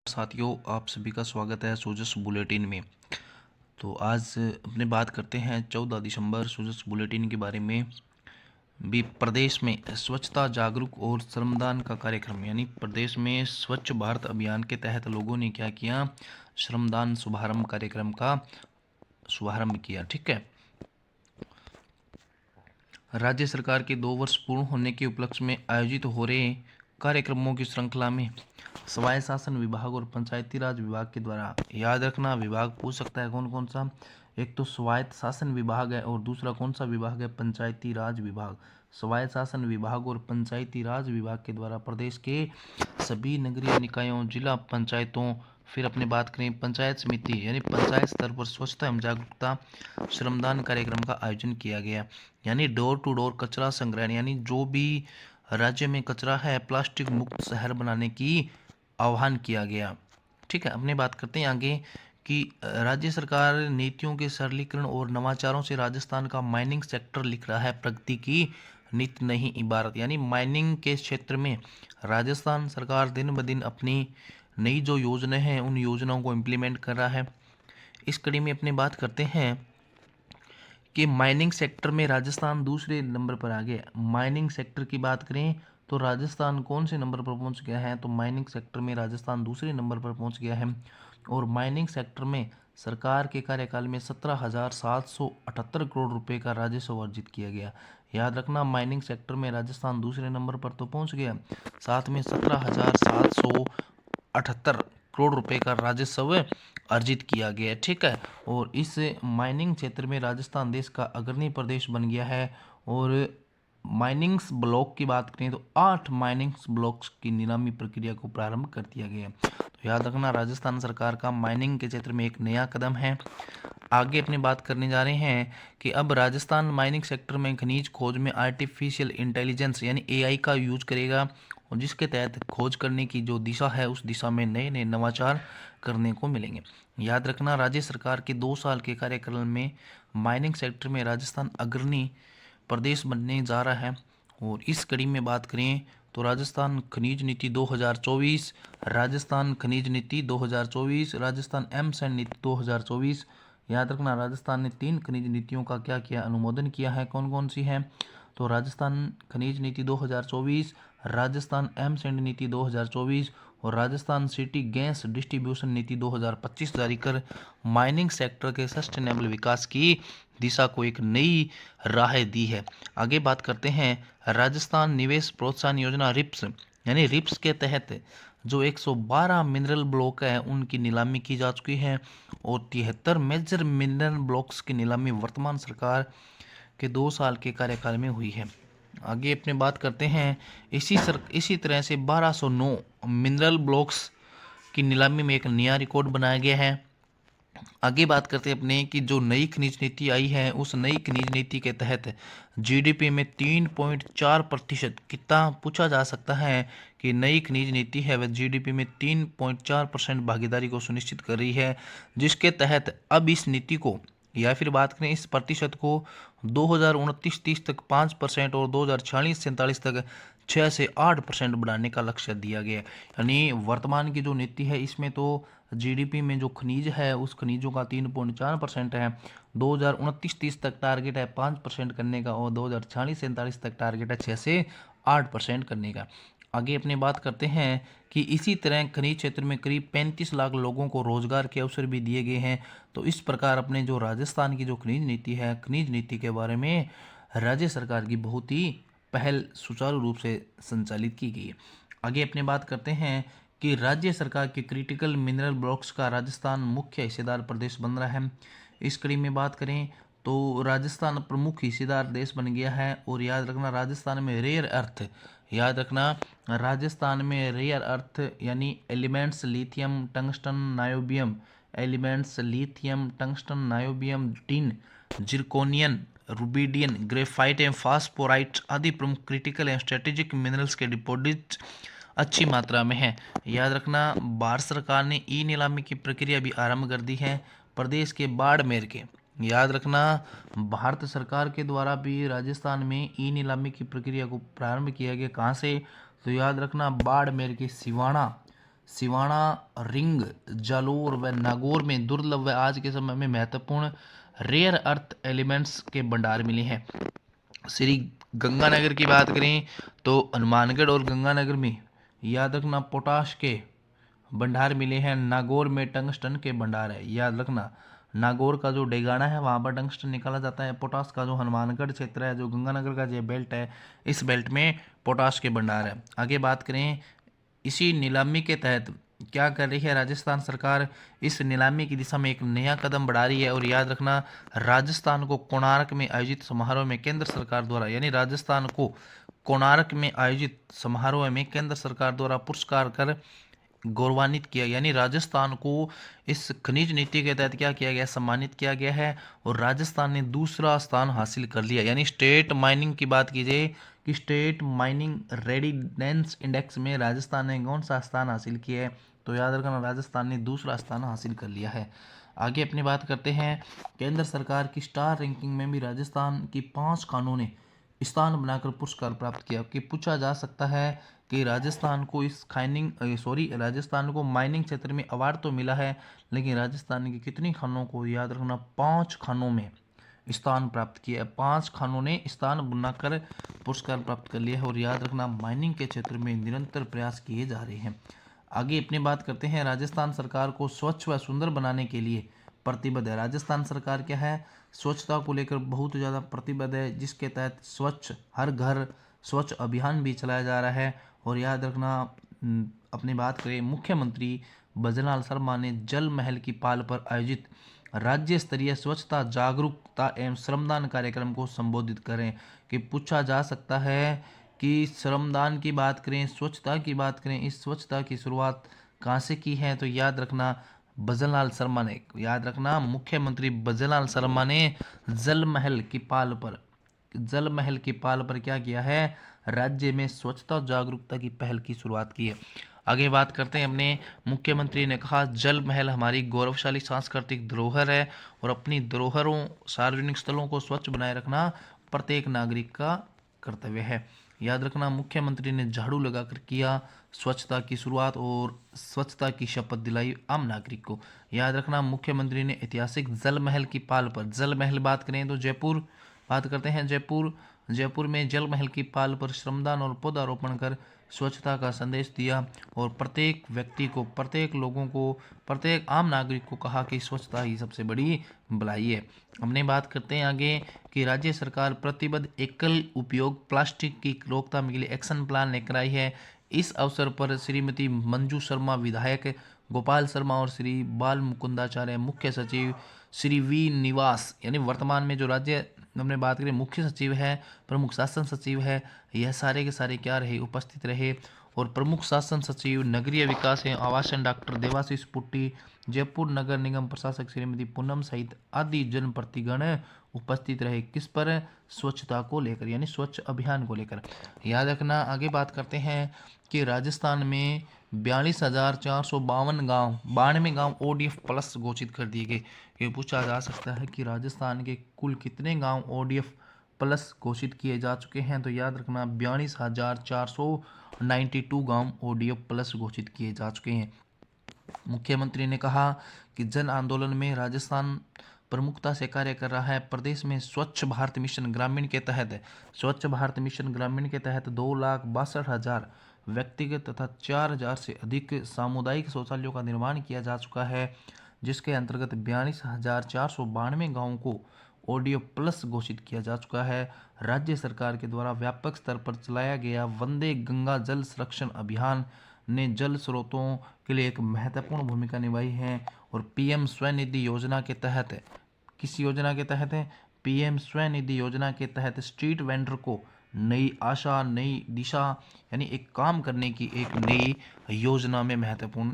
साथियों, आप सभी का स्वागत है सोजस बुलेटिन में। तो आज अपने बात करते हैं 14 दिसंबर सोजस बुलेटिन के बारे में। भी प्रदेश में स्वच्छता जागरूक और श्रमदान का कार्यक्रम, यानी प्रदेश में स्वच्छ भारत अभियान के तहत लोगों ने क्या किया, श्रमदान शुभारंभ कार्यक्रम का शुभारंभ किया। ठीक है। राज्य सरकार के 2 वर्ष पूर्ण होने के उपलक्ष्य में आयोजित हो रहे कार्यक्रमों की श्रृंखला में स्वायत्त शासन विभाग और पंचायती राज विभाग के द्वारा, याद रखना विभाग पूछ सकता है कौन कौन सा, एक तो स्वायत्त शासन विभाग है और दूसरा कौन सा विभाग है, पंचायती राज विभाग। स्वायत्त शासन विभाग और पंचायती राज विभाग के द्वारा प्रदेश के सभी नगरीय निकायों, जिला पंचायतों, फिर अपने बात करें पंचायत समिति यानी पंचायत स्तर पर स्वच्छता एवं जागरूकता श्रमदान कार्यक्रम का आयोजन किया गया। यानी डोर टू डोर कचरा संग्रहण, यानी जो भी राज्य में कचरा है प्लास्टिक मुक्त शहर बनाने की आह्वान किया गया। ठीक है। अपने बात करते हैं आगे कि राज्य सरकार नीतियों के सरलीकरण और नवाचारों से राजस्थान का माइनिंग सेक्टर लिख रहा है प्रगति की नीति नहीं इबारत। यानी माइनिंग के क्षेत्र में राजस्थान सरकार दिन ब दिन अपनी नई जो योजनाएं हैं उन योजनाओं को इम्प्लीमेंट कर रहा है। इस कड़ी में अपनी बात करते हैं कि माइनिंग सेक्टर में राजस्थान दूसरे नंबर पर आ गया। माइनिंग सेक्टर की बात करें तो राजस्थान कौन से नंबर पर पहुंच गया है, तो माइनिंग सेक्टर में राजस्थान दूसरे नंबर पर पहुंच गया है। और माइनिंग सेक्टर में सरकार के कार्यकाल में 17,778 करोड़ रुपए का राजस्व अर्जित किया गया। याद रखना, माइनिंग सेक्टर में राजस्थान दूसरे नंबर पर तो पहुंच गया, साथ में 17,778 करोड़ रुपए का राजस्व अर्जित किया गया। ठीक है। और इस माइनिंग क्षेत्र में राजस्थान देश का अग्रणी प्रदेश बन गया है। और माइनिंग्स ब्लॉक की बात करें तो 8 माइनिंग्स ब्लॉक्स की नीलामी प्रक्रिया को प्रारंभ कर दिया गया। तो याद रखना, राजस्थान सरकार का माइनिंग के क्षेत्र में एक नया कदम है। आगे अपनी बात करने जा रहे हैं कि अब राजस्थान माइनिंग सेक्टर में खनिज खोज में आर्टिफिशियल इंटेलिजेंस यानी एआई का यूज करेगा, और जिसके तहत खोज करने की जो दिशा है उस दिशा में नए नए नवाचार करने को मिलेंगे। याद रखना, राज्य सरकार के 2 साल के कार्यकाल में माइनिंग सेक्टर में राजस्थान अग्रणी प्रदेश बनने जा रहा है। और इस कड़ी में बात करें तो राजस्थान खनिज नीति 2024, राजस्थान खनिज नीति 2024, राजस्थान एमसैंड नीति 2024। याद रखना, राजस्थान ने 3 खनिज नीतियों का क्या किया, अनुमोदन किया है। कौन कौन सी है, तो राजस्थान खनिज नीति 2024, राजस्थान एमसैंड नीति 2024 और राजस्थान सिटी गैस डिस्ट्रीब्यूशन नीति 2025 जारी कर माइनिंग सेक्टर के सस्टेनेबल विकास की दिशा को एक नई राह दी है। आगे बात करते हैं राजस्थान निवेश प्रोत्साहन योजना रिप्स, यानी रिप्स के तहत जो 112 मिनरल ब्लॉक है उनकी नीलामी की जा चुकी है। और 73 मेजर मिनरल ब्लॉक्स की नीलामी वर्तमान सरकार के 2 साल के कार्यकाल में हुई है। आगे अपने बात करते हैं इसी तरह से 1209 मिनरल ब्लॉक्स की नीलामी में एक नया रिकॉर्ड बनाया गया है। आगे बात करते हैं अपने कि जो नई खनिज नीति आई है उस नई खनिज नीति के तहत जीडीपी में 3.4% कितना पूछा जा सकता है कि नई खनिज नीति है वह जीडीपी में 3.4% भागीदारी को सुनिश्चित कर रही है, जिसके तहत अब इस नीति को या फिर बात करें इस प्रतिशत को 2029-30 तक 5% और 2046-47 तक 6 से 8% बढ़ाने का लक्ष्य दिया गया है। यानी वर्तमान की जो नीति है इसमें तो जीडीपी में जो खनिज है उस खनिजों का 3.4% है, 2029-30 तक टारगेट है 5% करने का और 2046-47 तक टारगेट है 6 से 8% करने का। आगे अपने बात करते हैं कि इसी तरह खनिज क्षेत्र में करीब 35 लाख लोगों को रोजगार के अवसर भी दिए गए हैं। तो इस प्रकार अपने जो राजस्थान की जो खनिज नीति है, खनिज नीति के बारे में राज्य सरकार की बहुत ही पहल सुचारू रूप से संचालित की गई है। आगे अपने बात करते हैं कि राज्य सरकार के क्रिटिकल मिनरल ब्लॉक्स का राजस्थान मुख्य हिस्सेदार प्रदेश बन रहा है। इस कड़ी में बात करें तो राजस्थान प्रमुख हिस्सेदार देश बन गया है। और याद रखना, राजस्थान में रेयर अर्थ, याद रखना राजस्थान में रेयर अर्थ यानी elements lithium tungsten niobium, elements lithium tungsten niobium, tin, zirconium, rubidium, graphite एवं फास्फोराइट आदि प्रमुख क्रिटिकल एवं स्ट्रेटेजिक मिनरल्स के डिपॉजिट अच्छी मात्रा में है। याद रखना, भारत सरकार ने ई नीलामी की प्रक्रिया भी आरंभ कर दी है प्रदेश के बाड़मेर के। याद रखना, भारत सरकार के द्वारा भी राजस्थान में ई नीलामी की प्रक्रिया को प्रारंभ किया गया। कहाँ से, तो याद रखना बाड़मेर के सिवाना सिवाना, रिंग, जालोर व नागौर में दुर्लभ व आज के समय में महत्वपूर्ण रेयर अर्थ एलिमेंट्स के भंडार मिले हैं। श्री गंगानगर की बात करें तो हनुमानगढ़ और गंगानगर में याद रखना पोटाश के भंडार मिले हैं। नागौर में टंगस्टन के भंडार है, याद रखना। नागौर का जो डेगाना है वहाँ पर टंगस्टन निकाला जाता है। पोटाश का जो हनुमानगढ़ क्षेत्र है, जो गंगानगर का जो बेल्ट है, इस बेल्ट में पोटाश के भंडार है। आगे बात करें, इसी नीलामी के तहत क्या कर रही है राजस्थान सरकार, इस नीलामी की दिशा में एक नया कदम बढ़ा रही है। और याद रखना, राजस्थान को कोणार्क में आयोजित समारोह में केंद्र सरकार द्वारा, यानी राजस्थान को कोणार्क में आयोजित समारोह में केंद्र सरकार द्वारा पुरस्कार कर गौरवान्वित किया, यानी राजस्थान को इस खनिज नीति के तहत क्या किया गया, सम्मानित किया गया है। और राजस्थान ने दूसरा स्थान हासिल कर लिया। यानी स्टेट माइनिंग की बात की जाए कि स्टेट माइनिंग रेडिनेंस इंडेक्स में राजस्थान ने कौन सा स्थान हासिल किया है, तो याद रखना राजस्थान ने दूसरा स्थान हासिल कर लिया है। आगे अपनी बात करते हैं, केंद्र सरकार की स्टार रैंकिंग में भी राजस्थान की 5 खानों ने स्थान बनाकर पुरस्कार प्राप्त किया। कि पूछा जा सकता है कि राजस्थान को इस राजस्थान को माइनिंग क्षेत्र में अवार्ड तो मिला है, लेकिन राजस्थान की कितनी खानों को, याद रखना 5 खानों में स्थान प्राप्त किया है। 5 खानों ने स्थान बनाकर पुरस्कार प्राप्त कर लिया है। और याद रखना, माइनिंग के क्षेत्र में निरंतर प्रयास किए जा रहे हैं। आगे अपनी बात करते हैं, राजस्थान सरकार को स्वच्छ व सुंदर बनाने के लिए प्रतिबद्ध है। राजस्थान सरकार क्या है, स्वच्छता को लेकर बहुत ज़्यादा प्रतिबद्ध है, जिसके तहत स्वच्छ हर घर स्वच्छ अभियान भी चलाया जा रहा है। और याद रखना, अपनी बात करें, मुख्यमंत्री भजनलाल शर्मा ने जल महल की पाल पर आयोजित राज्य स्तरीय स्वच्छता जागरूकता एवं श्रमदान कार्यक्रम को संबोधित करें। कि पूछा जा सकता है कि श्रमदान की बात करें, स्वच्छता की बात करें, इस स्वच्छता की शुरुआत कहाँ से की है, तो याद रखना भजनलाल शर्मा ने, याद रखना मुख्यमंत्री भजनलाल शर्मा ने जल महल की पाल पर क्या किया है, राज्य में स्वच्छता जागरूकता की पहल की शुरुआत की है। आगे बात करते हैं, अपने मुख्यमंत्री ने कहा जल महल हमारी गौरवशाली सांस्कृतिक धरोहर है और अपनी धरोहरों सार्वजनिक स्थलों को स्वच्छ बनाए रखना प्रत्येक नागरिक का कर्तव्य है। याद रखना, मुख्यमंत्री ने झाड़ू लगाकर किया स्वच्छता की शुरुआत और स्वच्छता की शपथ दिलाई आम नागरिक को। याद रखना, मुख्यमंत्री ने ऐतिहासिक जल महल की पाल पर, जल महल बात करें तो जयपुर, बात करते हैं जयपुर में जल महल की पाल पर श्रमदान और पौधारोपण कर स्वच्छता का संदेश दिया। और प्रत्येक व्यक्ति को, प्रत्येक लोगों को, प्रत्येक आम नागरिक को कहा कि स्वच्छता ही सबसे बड़ी भलाई है। हमने बात करते हैं आगे कि राज्य सरकार प्रतिबद्ध एकल उपयोग प्लास्टिक की रोकथाम के लिए एक्शन प्लान लेकर आई है। इस अवसर पर श्रीमती मंजू शर्मा विधायक, गोपाल शर्मा और श्री बाल मुकुंदाचार्य मुख्य सचिव, श्री वी निवास, यानी वर्तमान में जो राज्य हमने बात करी मुख्य सचिव है, प्रमुख शासन सचिव है, यह सारे के सारे क्या रहे, उपस्थित रहे। और प्रमुख शासन सचिव नगरीय विकास एवं आवासन डॉक्टर देवाशीष पुट्टी, जयपुर नगर निगम प्रशासक श्रीमती पूनम सहित आदि जनप्रतिगण उपस्थित रहे। किस पर, स्वच्छता को लेकर, यानी स्वच्छ अभियान को लेकर। याद रखना, आगे बात करते हैं कि राजस्थान में 42,452 गाँव, 92 गाँव ODF प्लस घोषित कर दिए गए। ये पूछा जा सकता है कि राजस्थान के कुल कितने गांव ODF प्लस घोषित किए जा चुके हैं, तो याद रखना 42,492 गांव ODF प्लस घोषित किए जा चुके हैं। मुख्यमंत्री ने कहा कि जन आंदोलन में राजस्थान प्रमुखता से कार्य कर रहा है। प्रदेश में स्वच्छ भारत मिशन ग्रामीण के तहत 2,62,000 व्यक्तिगत तथा 4,000 से अधिक सामुदायिक शौचालयों का निर्माण किया जा चुका है, जिसके अंतर्गत 42,492 गाँवों को ODF प्लस घोषित किया जा चुका है। राज्य सरकार के द्वारा व्यापक स्तर पर चलाया गया वंदे गंगा जल संरक्षण अभियान ने जल स्रोतों के लिए एक महत्वपूर्ण भूमिका निभाई है। और PM स्वनिधि योजना के तहत, किस योजना के तहत है, PM स्वनिधि योजना के तहत स्ट्रीट वेंडर को नई आशा, नई दिशा, यानी एक काम करने की एक नई योजना में महत्वपूर्ण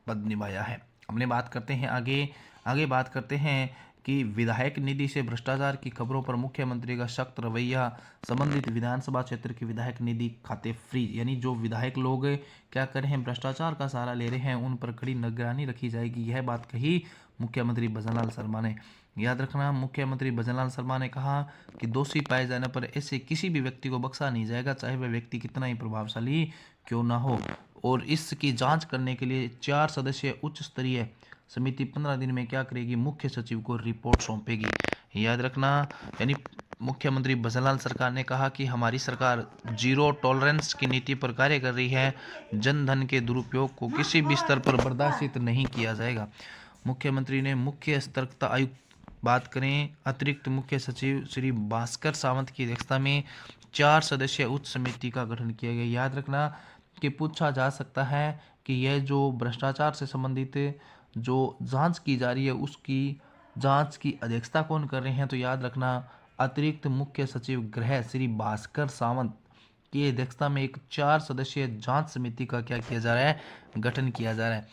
पद निभाया है। हमने बात करते हैं आगे बात करते हैं कि विधायक निधि से भ्रष्टाचार की खबरों पर मुख्यमंत्री का सख्त रवैया। संबंधित विधानसभा क्षेत्र के विधायक निधि खाते फ्रीज, यानी जो विधायक लोग क्या कर रहे हैं, भ्रष्टाचार का सहारा ले रहे हैं, उन पर कड़ी निगरानी रखी जाएगी। यह बात कही मुख्यमंत्री भजनलाल शर्मा ने। याद रखना, मुख्यमंत्री भजनलाल शर्मा ने कहा कि दोषी पाए जाने पर ऐसे किसी भी व्यक्ति को बख्शा नहीं जाएगा, चाहे वह व्यक्ति कितना ही प्रभावशाली क्यों ना हो। और इसकी जांच करने के लिए 4 सदस्यीय उच्च स्तरीय समिति 15 दिन में क्या करेगी, मुख्य सचिव को रिपोर्ट सौंपेगी। याद रखना, यानी मुख्यमंत्री भजनलाल सरकार ने कहा कि हमारी सरकार जीरो टॉलरेंस की नीति पर कार्य कर रही है। जन धन के दुरुपयोग को किसी भी स्तर पर बर्दाश्त नहीं किया जाएगा। मुख्यमंत्री ने मुख्य सतर्कता आयुक्त, बात करें अतिरिक्त मुख्य सचिव श्री भास्कर सावंत की अध्यक्षता में 4 सदस्यीय उच्च समिति का गठन किया गया। याद रखना कि पूछा जा सकता है कि यह जो भ्रष्टाचार से संबंधित जो जांच की जा रही है उसकी जांच की अध्यक्षता कौन कर रहे हैं, तो याद रखना अतिरिक्त मुख्य सचिव गृह श्री भास्कर सावंत की अध्यक्षता में एक 4 सदस्यीय जांच समिति का क्या किया जा रहा है, गठन किया जा रहा है।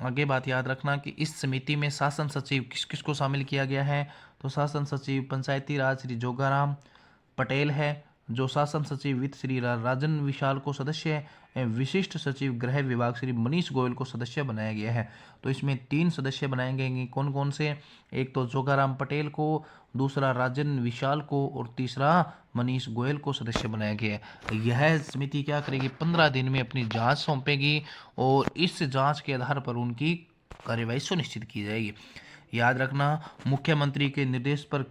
आगे बात याद रखना कि इस समिति में शासन सचिव किस किस को शामिल किया गया है, तो शासन सचिव पंचायती राज श्री जोगाराम पटेल है, जो शासन सचिव वित्त श्री राजन विशाल को सदस्य है, विशिष्ट सचिव गृह विभाग श्री मनीष गोयल को सदस्य बनाया गया है। तो इसमें 3 सदस्य बनाए गए, कौन कौन से, एक तो जोगाराम पटेल को, दूसरा राजन विशाल को और तीसरा मनीष गोयल को सदस्य बनाया गया है। यह समिति क्या करेगी, 15 दिन में अपनी जांच सौंपेगी और इस जांच के आधार पर उनकी कार्यवाही सुनिश्चित की जाएगी। याद रखना, मुख्यमंत्री के निर्देश पर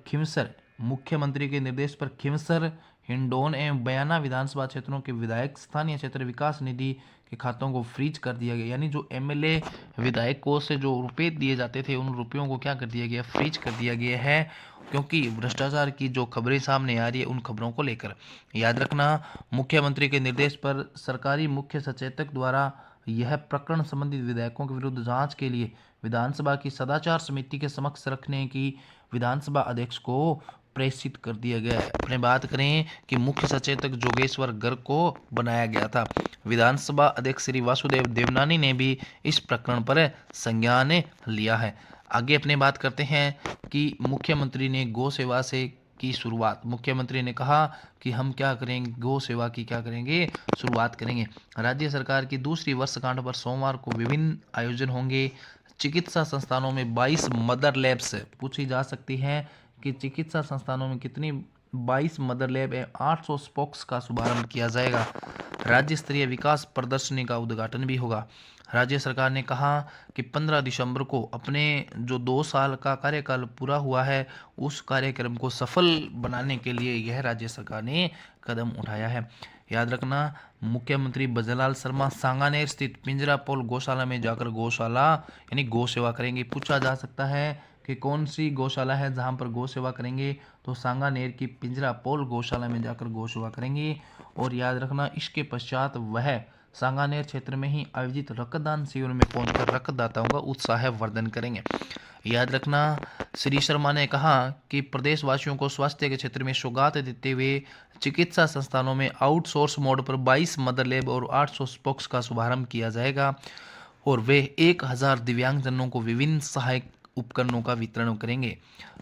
खिमसर हिंडौन एवं बयाना विधानसभा क्षेत्रों के विधायक स्थानीय क्षेत्र विकास निधि के खातों को फ्रीज कर दिया गया। यानी जो एमएलए विधायक को से जो रुपए दिए जाते थे उन रुपयों को क्या कर दिया गया, फ्रीज कर दिया गया है, क्योंकि भ्रष्टाचार की जो खबरें सामने आ रही है उन खबरों को लेकर। याद रखना, मुख्यमंत्री के निर्देश पर सरकारी मुख्य सचेतक द्वारा यह प्रकरण संबंधित विधायकों के विरुद्ध जांच के लिए विधानसभा की सदाचार समिति के समक्ष रखने की विधानसभा अध्यक्ष को प्रेषित कर दिया गया है। अपने बात करें कि मुख्य सचेतक जोगेश्वर गर्ग को बनाया गया था। विधानसभा अध्यक्ष श्री वासुदेव देवनानी ने भी इस प्रकरण पर संज्ञान लिया है। आगे अपने बात करते हैं कि मुख्यमंत्री ने गौ सेवा से की शुरुआत। मुख्यमंत्री ने कहा कि हम क्या करेंगे, गौ सेवा की क्या करेंगे, शुरुआत करेंगे। राज्य सरकार की दूसरी वर्षगांठ पर सोमवार को विभिन्न आयोजन होंगे। चिकित्सा संस्थानों में 22 मदर लैब्स पूछी जा सकती हैं कि चिकित्सा संस्थानों में कितनी 22 मदर लैब है, 800 स्पोक्स का शुभारंभ किया जाएगा। राज्य स्तरीय विकास प्रदर्शनी का उद्घाटन भी होगा। राज्य सरकार ने कहा कि 15 दिसंबर को अपने जो 2 साल का कार्यकाल पूरा हुआ है उस कार्यक्रम को सफल बनाने के लिए यह राज्य सरकार ने कदम उठाया है। याद रखना, मुख्यमंत्री भजनलाल शर्मा सांगानेर स्थित पिंजरापोल गौशाला में जाकर गौशाला यानी गौ सेवा करेंगे। पूछा जा सकता है कि कौन सी गौशाला है जहां पर गौ सेवा करेंगे, तो सांगानेर की पिंजरापोल गौशाला में जाकर गौ सेवा करेंगे। और याद रखना, इसके पश्चात वह सांगानेर क्षेत्र में ही आयोजित रक्तदान शिविर में पहुंचकर रक्तदाताओं का उत्साह वर्धन करेंगे। याद रखना, श्री शर्मा ने कहा कि प्रदेशवासियों को स्वास्थ्य के क्षेत्र में सौगात देते हुए चिकित्सा संस्थानों में आउटसोर्स मोड पर 22 मदर लैब और 800 स्पोक्स का शुभारंभ किया जाएगा और वे 1000 दिव्यांगजनों को विभिन्न सहायक उपकरणों का वितरण करेंगे।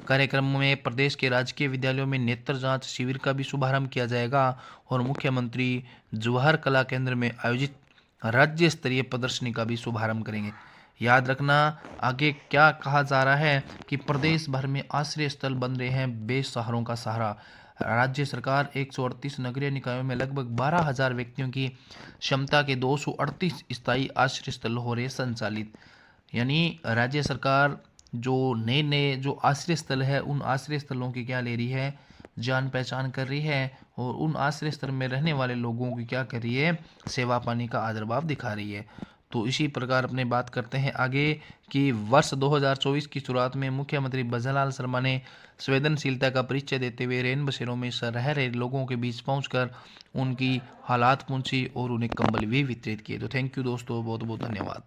कार्यक्रम में प्रदेश के राजकीय विद्यालयों में नेत्र जांच शिविर का भी शुभारंभ किया जाएगा और मुख्यमंत्री जवाहर कला केंद्र में आयोजित राज्य स्तरीय प्रदर्शनी का भी शुभारंभ करेंगे। याद रखना, आगे क्या कहा जा रहा है कि प्रदेश भर में आश्रय स्थल बन रहे हैं बेसहारों का सहारा। राज्य सरकार 138 नगरीय निकायों में लगभग 12,000 व्यक्तियों की क्षमता के 238 स्थायी आश्रय स्थल हो रहे संचालित। यानी राज्य सरकार जो नए जो आश्रय स्थल है उन आश्रय स्थलों की क्या ले रही है, जान पहचान कर रही है और उन आश्रय स्थल में रहने वाले लोगों की क्या कर रही है, सेवा पानी का आदरभाव दिखा रही है। तो इसी प्रकार अपने बात करते हैं आगे कि वर्ष 2024 की शुरुआत में मुख्यमंत्री भजनलाल शर्मा ने संवेदनशीलता का परिचय देते हुए रैन बसेरों में रह रहे लोगों के बीच पहुंचकर उनकी हालात पूछी और उन्हें कंबल भी वितरित किए। तो थैंक यू दोस्तों, बहुत बहुत धन्यवाद।